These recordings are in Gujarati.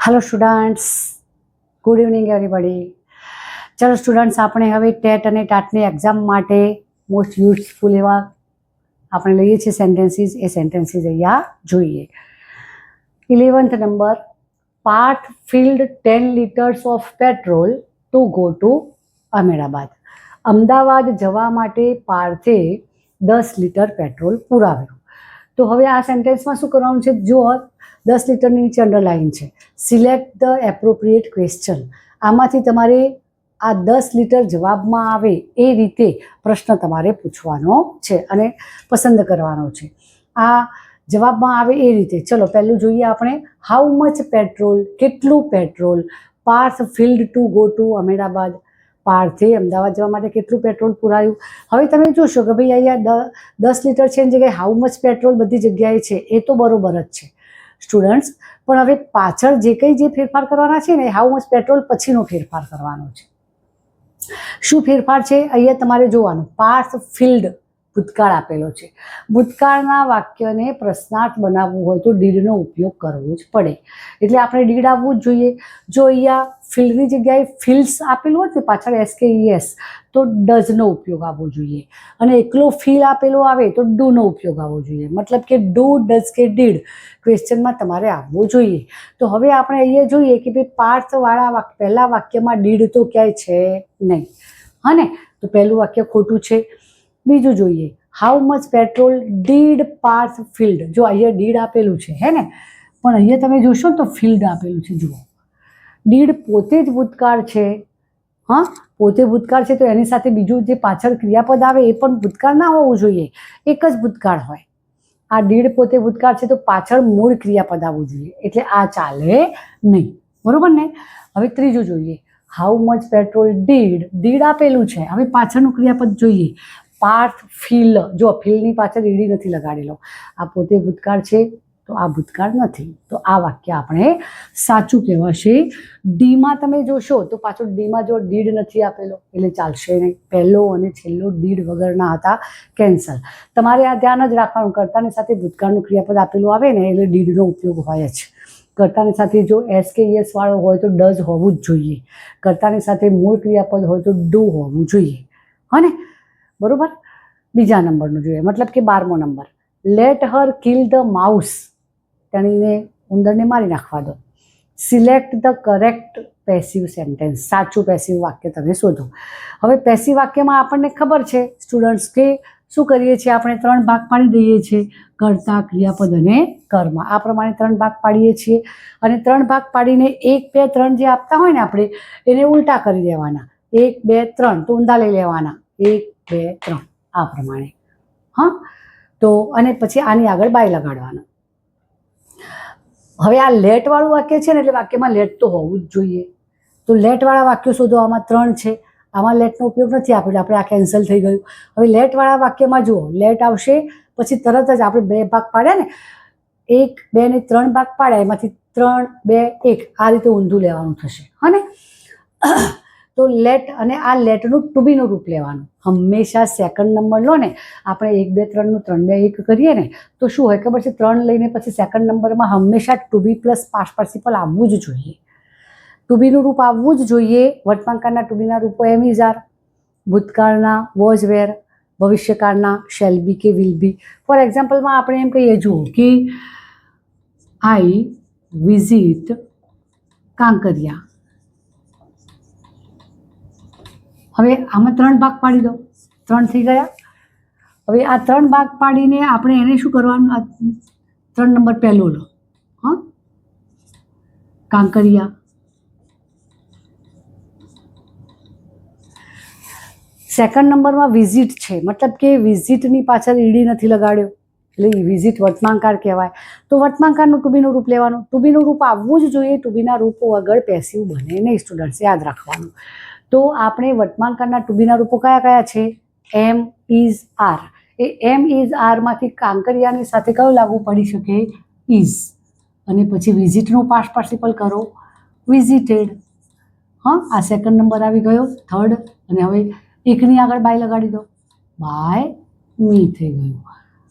Hello students, good evening everybody. चलो स्टूडेंट्स, આપણે હવે ટેટ અને ટાટની એક્ઝામ માટે મોસ્ટ યુઝફુલ એવા આપણે લઈએ છીએ સેન્ટેન્સીસ. એ સેન્ટેન્સીસ અહીંયા જોઈએ. 11th number, Parth filled 10 liters of petrol to go to Ahmedabad. Ahmedabad જવા માટે પાર્થે 10 લીટર પેટ્રોલ પુરાવ્યું. તો હવે આ સેન્ટેન્સમાં શું કરવાનું છે? જો 10 લીટરની નીચે અંડરલાઇન છે. Select the appropriate question. આમાંથી તમારે આ 10 લીટર જવાબમાં આવે એ રીતે પ્રશ્ન તમારે પૂછવાનો છે અને પસંદ કરવાનો છે. આ જવાબમાં આવે એ રીતે. ચલો પહેલું જોઈએ આપણે. હાઉ મચ પેટ્રોલ, કેટલું petrol Parth filled to go to Ahmedabad. પાર્થે અમદાવાદ જવા માટે કેટલું પેટ્રોલ પુરાયું. હવે તમે જોશો કે ભાઈ અહીંયા 10 લીટર છે એની જગ્યાએ હાઉ મચ પેટ્રોલ બધી જગ્યાએ છે, એ તો બરોબર જ છે સ્ટુડન્ટ્સ. પણ હવે પાછળ જે કંઈ જે ફેરફાર કરવાના છે ને, હાઉ મચ પેટ્રોલ પછીનો ફેરફાર કરવાનો છે. શું ફેરફાર છે અહીંયા તમારે જોવાનું. પાર્થ ફિલ્ડ ભૂતકાળ આપેલો છે. ભૂતકાળના વાક્યને પ્રશ્નાર્થ બનાવવું હોય તો ડીડનો ઉપયોગ કરવો જ પડે. એટલે આપણે ડીડ આવવું જ જોઈએ. જો અહીંયા ફિલ્ડની જગ્યાએ ફિલ્ડ્સ આપેલું હોય ને પાછળ SKES તો ડઝનો ઉપયોગ આવવો જોઈએ. અને એકલો ફીલ આપેલો આવે તો ડૂનો ઉપયોગ આવવો જોઈએ. મતલબ કે ડુ, ડઝ કે ડીડ ક્વેશ્ચનમાં તમારે આવવો જોઈએ. તો હવે આપણે અહીંયા જોઈએ કે ભાઈ પાર્થવાળા પહેલા વાક્યમાં ડીડ તો ક્યાંય છે નહીં. હા ને, તો પહેલું વાક્ય ખોટું છે. બીજું જોઈએ, how much petrol did Parth filled. જો અહીંયા ડીડ આપેલું છે હે ને, પણ અહીંયા તમે જોશો તો ફિલ્ડ આપેલું છે. જુઓ, ડીડ પોતે જ ભૂતકાળ છે. હા, પોતે ભૂતકાળ છે તો એની સાથે બીજું જે પાછળ ક્રિયાપદ આવે એ પણ ભૂતકાળ ના હોવું જોઈએ, એક જ ભૂતકાળ હોય. આ ડીડ પોતે ભૂતકાળ છે તો પાછળ મૂળ ક્રિયાપદ આવવું જોઈએ, એટલે આ ચાલે નહીં. બરોબર ને? હવે ત્રીજું જોઈએ, how much petrol did. Did આપેલું છે, હવે પાછળનું ક્રિયાપદ જોઈએ. પાર્થ ફિલ. જો ફિલની પાછળ ઈડી નથી લગાડેલો. આ પોતે ભૂતકાળ છે તો આ ભૂતકાળ નથી, તો આ વાક્ય આપણે સાચું કહેવાશે. ડીમાં તમે જોશો તો પાછળ ડીમાં જો ડીડ નથી આપેલો એટલે ચાલશે નહીં. પહેલો અને છેલ્લો ડીડ વગરના હતા, કેન્સલ. તમારે આ ધ્યાન જ રાખવાનું, કર્તાની સાથે ભૂતકાળનું ક્રિયાપદ આપેલું આવે ને એટલે ડીડનો ઉપયોગ હોય જ. કર્તાની સાથે જો SKES વાળો હોય તો ડઝ હોવું જ જોઈએ. કર્તાની સાથે મૂળ ક્રિયાપદ હોય તો ડુ હોવું જોઈએ. હા ને, બરોબર. બીજા નંબરનું જોઈએ, મતલબ કે 12મો number. Let her kill the mouse. તેણીને ઉંદરને મારી નાખવા દો. Select the correct passive sentence. સાચું પેસિવ વાક્ય તમે શોધો. હવે પેસિવ વાક્યમાં આપણને ખબર છે સ્ટુડન્ટ્સ કે શું કરીએ છીએ આપણે? 3 ભાગ પાડી દઈએ છીએ, કર્તા, ક્રિયાપદ અને કર્મ. આ પ્રમાણે 3 ભાગ પાડીએ છીએ અને 3 ભાગ પાડીને 1, 2, 3 જે આપતા હોય ને આપણે એને ઉલટા કરી દેવાના. 1, 2, 3 તો ઊંધા લઈ લેવાના. 1, 2, 3 આ પ્રમાણે. હા, તો અને પછી આની આગળ બાય લગાડવાનો. હવે આ લેટવાળું વાક્ય છે ને એટલે વાક્યમાં લેટ તો હોવું જ જોઈએ. તો લેટવાળા વાક્યો શોધો. આમાં 3 છે, આમાં લેટનો ઉપયોગ નથી આપેલો, આપણે આ કેન્સલ થઈ ગયું. હવે લેટવાળા વાક્યમાં જુઓ, લેટ આવશે પછી તરત જ આપણે 2 ભાગ પાડ્યા ને, 1, 2 ને 3 ભાગ પાડ્યા, એમાંથી 3, 2, 1 આ રીતે ઊંધું લેવાનું થશે. હા ને, તો લેટ અને આ લેટનું ટુ બીનું રૂપ લેવાનું. હંમેશા સેકન્ડ નંબર લો ને, આપણે 1, 2, 3 નું 3, 2, 1 કરીએ ને તો શું હોય ખબર છે? 3 લઈને પછી સેકન્ડ નંબરમાં હંમેશા to be plus past participle આવવું જ જોઈએ. ટુ બીનું રૂપ આવવું જ જોઈએ. વર્તમાનકાળના ટુ બીના રૂપો એમ ઇઝ આર, ભૂતકાળના વોઝ વેર, ભવિષ્યકાળના શેલ બી કે વિલ બી. ફોર એક્ઝામ્પલમાં આપણે એમ કહીએ, જુઓ કે આઈ વિઝિટ કાંકરિયા. હવે આમાં 3 ભાગ પાડી દો, 3 થઈ ગયા. હવે આ 3 ભાગ પાડીને આપણે એને શું કરવાનું? આ 3 નંબર પહેલો લો. હા, કાંકરિયા. સેકન્ડ નંબરમાં વિઝિટ છે, મતલબ કે વિઝિટની પાછળ ઈડી નથી લગાડ્યો એટલે વિઝિટ વર્તમાનકાળ કહેવાય. તો વર્તમાનકાળનું ટુ બીનું રૂપ લેવાનું. ટુ બીનું રૂપ આવવું જ જોઈએ. ટુ બીના રૂપો વગર પેસિવ બને નહીં સ્ટુડન્ટ્સ, યાદ રાખવાનું. તો આપણે વર્તમાનકાળના ટુ બીના રૂપો કયા કયા છે? Am, is, are. એ એમ, ઇઝ, આરમાંથી કાંકરિયાની સાથે કયું લાગુ પડી શકે? ઇઝ. અને પછી વિઝિટનો પાસ્ટ પાર્ટિસિપલ કરો, વિઝિટેડ. હા, આ સેકન્ડ નંબર આવી ગયો, થર્ડ. અને હવે 1ની આગળ બાય લગાડી દો, બાય મી થઈ ગયું.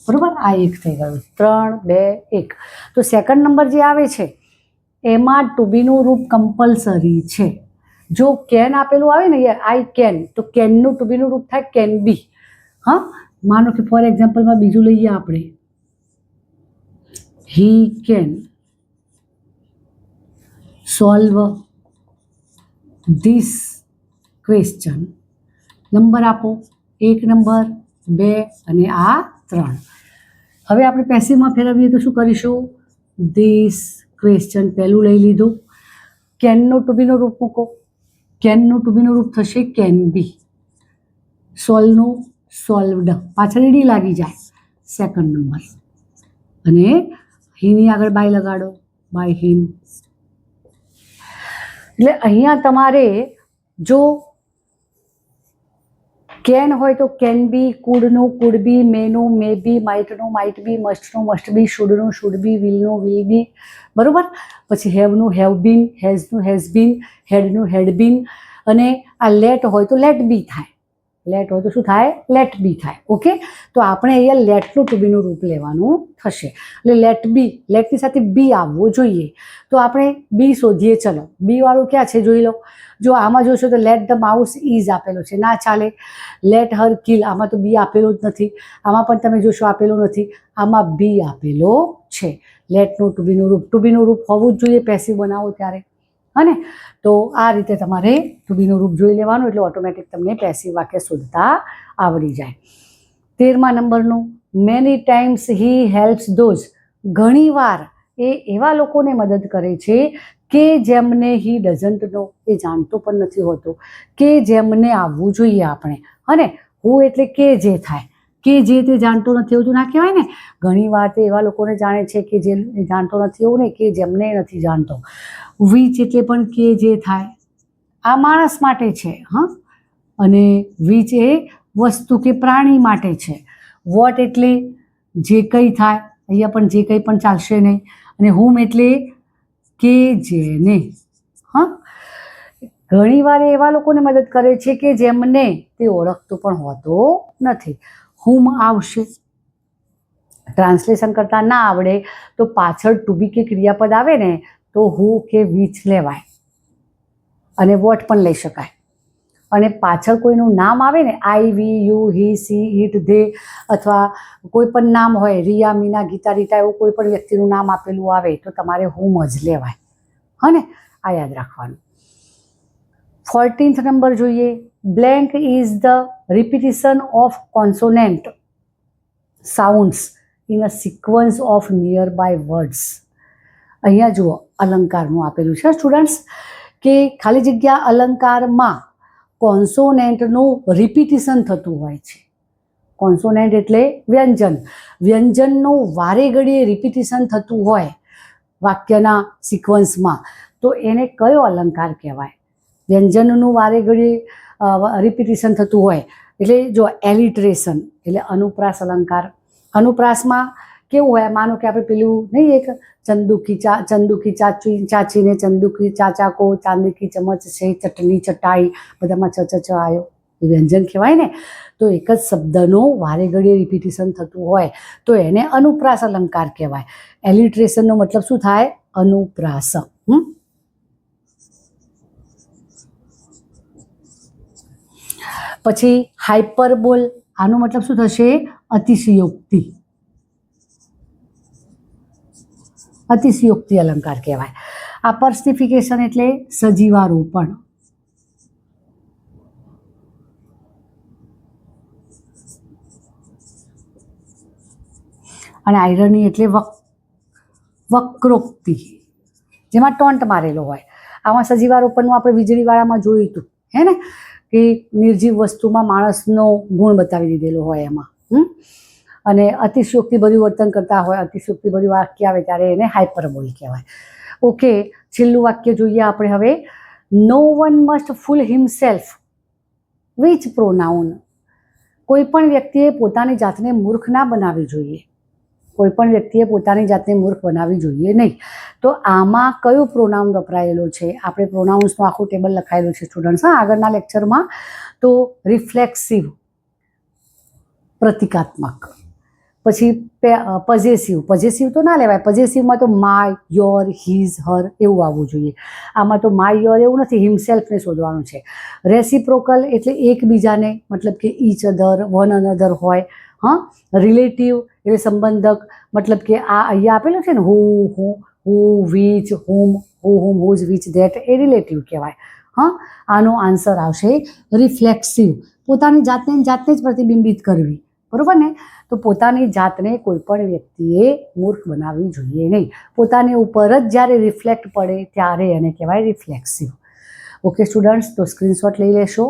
બરાબર, આ 1 થઈ ગયું. 3, 2, 1. તો સેકન્ડ નંબર જે આવે છે એમાં ટુ બીનું રૂપ કમ્પલસરી છે. જો કેન આપેલું આવે ને આઈ કેન, તો કેનનું ટુ બીનું રૂપ થાય કેન બી. હા, માનો કે ફોર એક્ઝામ્પલમાં બીજું લઈએ આપણે, he can solve this question. Number આપો, 1 નંબર, 2 અને આ 3. હવે આપણે પેસિવમાં ફેરવીએ તો શું કરીશું? ધીસ ક્વેશ્ચન પહેલું લઈ લીધું, કેનનું ટુ બીનું રૂપ મૂકો, કેનનું ટુ બીનું રૂપ થશે કેન બી. સોલ્વનું સોલ્વડ, પાછળ ડી લાગી જાય, સેકન્ડ નંબર. અને હીની આગળ બાય લગાડો, બાય હિમ. એટલે અહીંયા તમારે જો કેન હોય તો કેન બી, કુડનું કુડ બી, મેનું મે બી, માઇટનું માઇટ બી, મસ્ટનું મસ્ટ બી, શુડનું શુડ બી, વિલનું વિલ બી. બરોબર. પછી હેવનું હેવ બીન, હેઝનું હેઝ બીન, હેડનું હેડ બીન. અને આ લેટ હોય તો લેટ બી થાય, લેટ હોય તો શું થાય? લેટ બી થાય. ઓકે, તો આપણે અહીંયા લેટનું ટુ બીનું રૂપ લેવાનું થશે. એટલે લેટ બી, લેટની સાથે બી આવવો જોઈએ. તો આપણે બી શોધીએ. ચલો, બી વાળું ક્યાં છે જોઈ લો. જો આમાં જોશો તો લેટ ધ માઉસ ઇઝ આપેલો છે, ના ચાલે. લેટ હર કિલ, આમાં તો બી આપેલો જ નથી. આમાં પણ તમે જોશો આપેલો નથી, આમાં બી આપેલો છે. લેટનું ટુ બીનું રૂપ, ટુ બીનું રૂપ હોવું જ જોઈએ પેસિવ બનાવો ત્યારે. હા ને? તો આ રીતે તમારે ટુ બીનું રૂપ જોઈ લેવાનું, એટલે ઓટોમેટિક તમને પેસિવ વાક્ય શોધતા આવડી જાય. 13મા નંબરનું, many times he helps those. ઘણીવાર એ એવા લોકોને મદદ કરે છે કે જેમને હી ડઝન્ટ નો, એ જાણતો પણ નથી હોતો, કે જેમને આવવું જોઈએ આપણે. અને હું એટલે કે જે થાય, કે જે તે જાણતો નથી એવું તો ના કહેવાય ને. ઘણીવાર તે એવા લોકોને જાણે છે કે જે જાણતો નથી, એવું નહીં, કે જેમને નથી જાણતો. વીચ એટલે પણ કે જે થાય, આ માણસ માટે છે. હા, અને વીચ એ વસ્તુ કે પ્રાણી માટે છે. વોટ એટલે જે કંઈ થાય, અહીંયા પણ જે કંઈ પણ ચાલશે નહીં. અને હુમ એટલે કે જેને. હા, ઘણીવાર એવા લોકોને મદદ કરે છે કે જેમને તે ઓળખતો પણ હોતો નથી. હુમ આવશે, ટ્રાન્સલેશન કરતા ના આવડે તો પાછળ ટુ બી કે ક્રિયાપદ આવે ને તો હુ કે વિચ લેવાય, અને વોટ પણ લઈ શકાય. અને પાછળ કોઈનું નામ આવે ને, I, we, you, he, she, it, they, અથવા કોઈ પણ નામ હોય, રિયા, મીના, ગીતા, રીટા, એવું કોઈ પણ વ્યક્તિનું નામ આપેલું આવે તો તમારે હુમ જ લેવાય. હા ને? આ યાદ રાખવાનું. 14th નંબર જોઈએ. Blank is the repetition of consonant sounds in a sequence of near by words. અહીંયા જુઓ, અલંકારનું આપેલું છે સ્ટુડન્ટ્સ, કે ખાલી જગ્યા અલંકારમાં કોન્સોનેન્ટનું રિપીટિશન થતું હોય છે. કોન્સોનેન્ટ એટલે વ્યંજન, વ્યંજનનું વારે ઘડીએ રિપીટિશન થતું હોય વાક્યના સિક્વન્સમાં, તો એને કયો અલંકાર કહેવાય? વ્યંજનનું વારે ઘડીએ રિપીટિશન થતું હોય એટલે જો એલિટ્રેશન એટલે અનુપ્રાસ અલંકાર. અનુપ્રાસમાં કેવું હોય? માનો કે આપણે પેલું નહીં, એક ચંદુકી ચાચીને ચંદુકી ચાચા કો, ચાંદી કી ચમચ છે, ચટણી ચટાઈ, બધામાં ચ આવ્યો, એ વ્યંજન કહેવાય ને. તો એક જ શબ્દનું વારે ઘડીએ રિપીટિશન થતું હોય તો એને અનુપ્રાસ અલંકાર કહેવાય. એલિટ્રેશનનો મતલબ શું થાય? અનુપ્રાસ. પછી હાઇપરબોલ, આનો મતલબ શું થશે? અતિશયોક્તિ. અતિશયોક્તિ અલંકાર કહેવાય. આ પર્સનિફિકેશન એટલે સજીવારોપણ. અને આયરની એટલે વક્રોક્તિ, જેમાં ટોન્ટ મારેલો હોય. આમાં સજીવારોપણનું આપણે વીજળીવાળામાં જોયું હતું, હે ને, કે નિર્જીવ વસ્તુમાં માણસનો ગુણ બતાવી દીધેલો હોય એમાં. અને અતિશયોક્તિભર્યું વર્તન કરતા હોય, અતિશયોક્તિભર્યું વાક્ય આવે ત્યારે એને હાઇપરબોલ કહેવાય. ઓકે, છેલ્લું વાક્ય જોઈએ આપણે હવે. No one must fool himself which pronoun. કોઈ પણ વ્યક્તિએ પોતાની જાતને મૂર્ખ ના બનાવવી જોઈએ. કોઈ પણ વ્યક્તિએ પોતાની જાતને મૂર્ખ બનાવવી જોઈએ નહીં. તો આમાં કયો પ્રોનાઉન વપરાયેલો છે? આપણે પ્રોનાઉન્સનું આખું ટેબલ લખાયેલું છે સ્ટુડન્ટ્સ, હા, આગળના લેક્ચરમાં. તો રિફ્લેક્સિવ પ્રતિકાત્મક, પછી પોઝેસિવ તો ના લેવાય. પોઝેસિવમાં તો માય, યોર, હિઝ, હર એવું આવવું જોઈએ. આમાં તો માય, યોર એવું નથી, હિમસેલ્ફને શોધવાનું છે. રેસિપ્રોકલ એટલે એકબીજાને, મતલબ કે ઈચ અધર, વન અનધર હોય. રિલેટિવ એટલે સંબંધક, મતલબ કે આ અહીંયા આપેલું છે ને who, which, whom, whose, which, that, એ રિલેટિવ કહેવાય. આનો આન્સર આવશે રિફ્લેક્સિવ. પોતાની જાતને જ પ્રતિબિંબિત કરવી, બરોબર ને? તો પોતાની જાતને કોઈ પણ વ્યક્તિએ મૂર્ખ બનાવવી જોઈએ નહીં. પોતાની ઉપર જ જ્યારે રિફ્લેક્ટ પડે ત્યારે એને કહેવાય રિફ્લેક્સિવ. ઓકે સ્ટુડન્ટ્સ, તો સ્ક્રીનશોટ લઈ લેશો.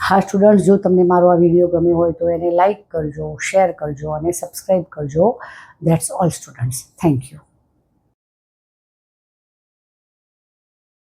હા સ્ટુડન્ટ્સ, જો તમને મારો આ વિડીયો ગમ્યો હોય તો એને લાઈક કરજો, શેર કરજો અને સબસ્ક્રાઈબ કરજો. That's all students. Thank you.